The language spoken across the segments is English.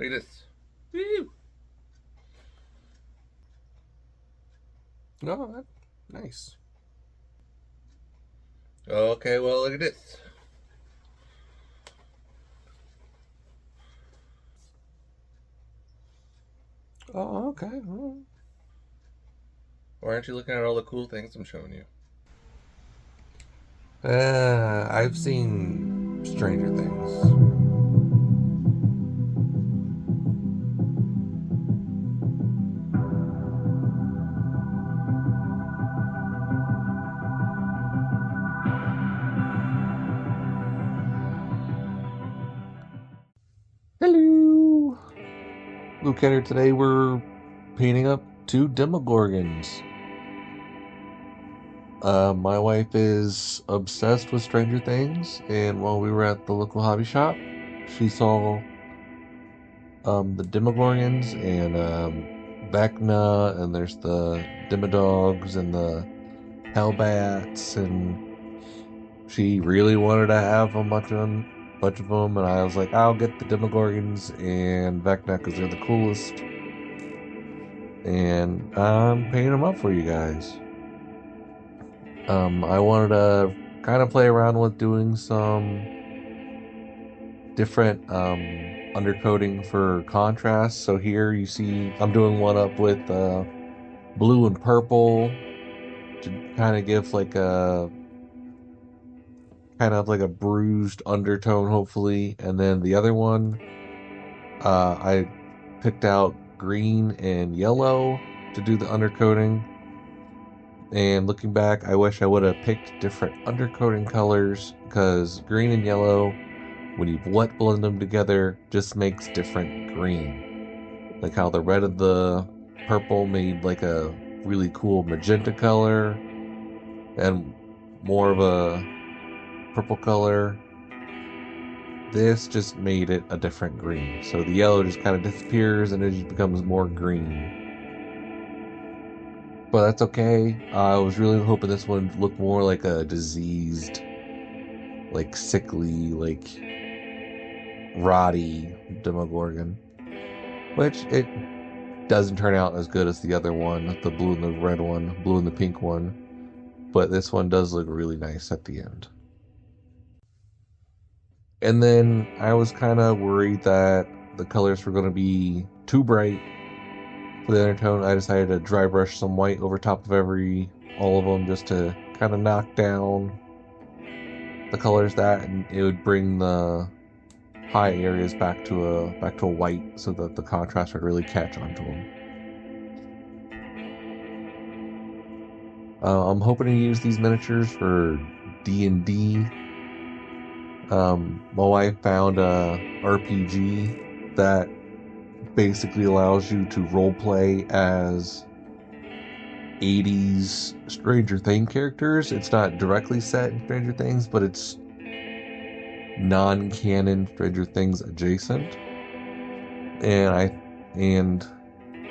Look at this. Woo! Oh, nice. Okay, well, look at this. Oh, okay. Why aren't you looking at all the cool things I'm showing you? I've seen Stranger Things. Hello! Look at her today. We're painting up two Demogorgons. My wife is obsessed with Stranger Things, and while we were at the local hobby shop, she saw the Demogorgons and Vecna, and there's the Demodogs and the Hellbats, and she really wanted to have a bunch of them, and I was like, I'll get the Demogorgons and Vecna because they're the coolest, and I'm painting them up for you guys. I wanted to kind of play around with doing some different undercoating for contrast. So here you see I'm doing one up with blue and purple to kind of give like a bruised undertone, hopefully. And then the other one, I picked out green and yellow to do the undercoating. And looking back, I wish I would have picked different undercoating colors because green and yellow, when you wet blend them together, just makes different green. Like how the red of the purple made like a really cool magenta color and more of a purple color. This just made it a different green. So the yellow just kind of disappears and it just becomes more green. But that's okay. I was really hoping this one would look more like a diseased, like sickly, like rotty Demogorgon. Which it doesn't turn out as good as the other one, the blue and the red one, blue and the pink one. But this one does look really nice at the end. And then I was kind of worried that the colors were going to be too bright for the undertone. I decided to dry brush some white over top of all of them just to kind of knock down the colors and it would bring the high areas back to a white so that the contrast would really catch onto them. I'm hoping to use these miniatures for D&D. My wife found a RPG that basically allows you to roleplay as 80s Stranger Things characters. It's not directly set in Stranger Things, but it's non-canon Stranger Things adjacent. And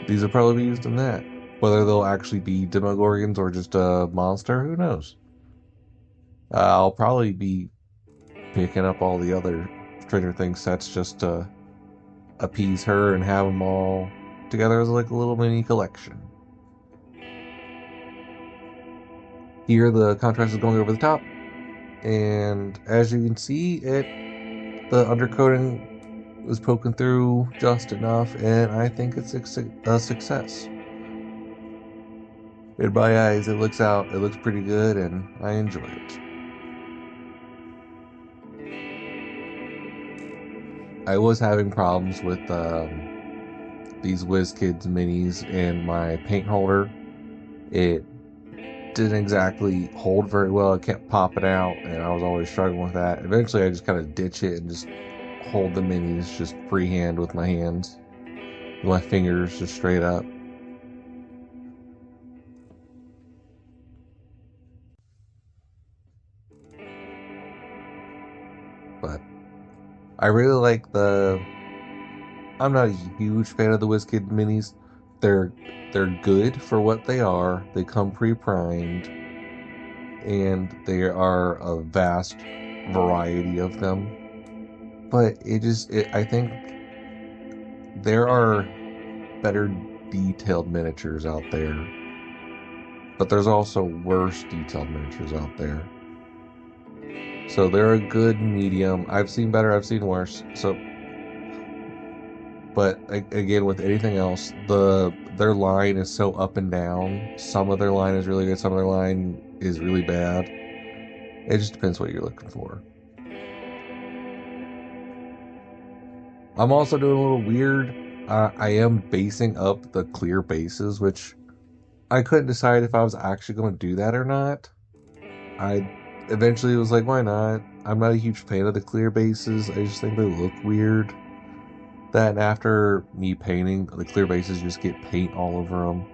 these will probably be used in that. Whether they'll actually be Demogorgons or just a monster, who knows? I'll probably be picking up all the other Stranger Things sets just to appease her and have them all together as like a little mini collection. Here the contrast is going over the top, and as you can see, the undercoating is poking through just enough, and I think it's a success. In my eyes, it looks pretty good, and I enjoy it. I was having problems with these WizKids minis and my paint holder. It didn't exactly hold very well. It kept popping out, and I was always struggling with that. Eventually, I just kind of ditch it and just hold the minis just freehand with my hands, with my fingers just straight up. But I really like I'm not a huge fan of the WizKid minis. They're they're good for what they are. They come pre-primed, and there are a vast variety of them. But I think there are better detailed miniatures out there, but there's also worse detailed miniatures out there. So they're a good medium. I've seen better, I've seen worse. So, but again, with anything else, their line is so up and down. Some of their line is really good, some of their line is really bad. It just depends what you're looking for. I'm also doing a little weird. I am basing up the clear bases, which I couldn't decide if I was actually going to do that or not. I eventually was like, why not? I'm not a huge fan of the clear bases. I just think they look weird. That after me painting, the clear bases just get paint all over them.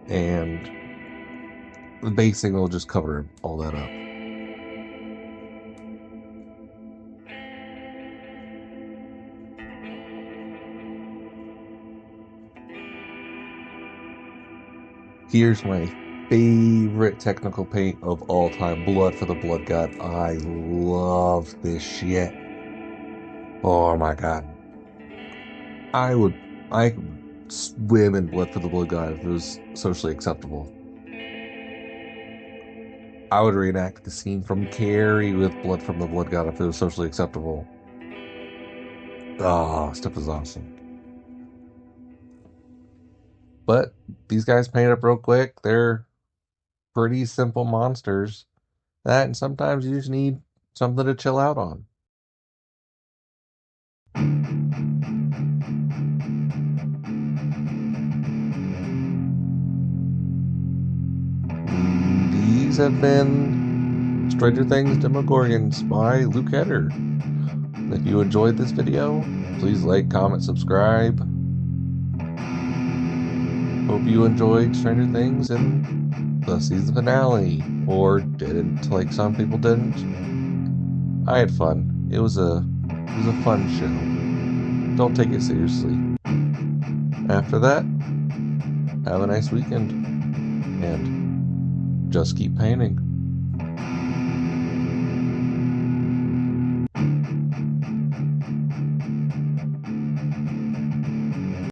And the basing will just cover all that up. Here's my favorite technical paint of all time, Blood for the Blood God. I love this shit. Oh my god. I could swim in Blood for the Blood God if it was socially acceptable. I would reenact the scene from Carrie with Blood from the Blood God if it was socially acceptable. Oh, stuff is awesome. But these guys paint up real quick. They're pretty simple monsters. That, and sometimes you just need something to chill out on. These have been Stranger Things Demogorgons by Luke Header. If you enjoyed this video, please like, comment, subscribe. Hope you enjoyed Stranger Things and the season finale, or didn't, like some people didn't. I had fun. It was a fun show. Don't take it seriously. After that, have a nice weekend, and just keep painting.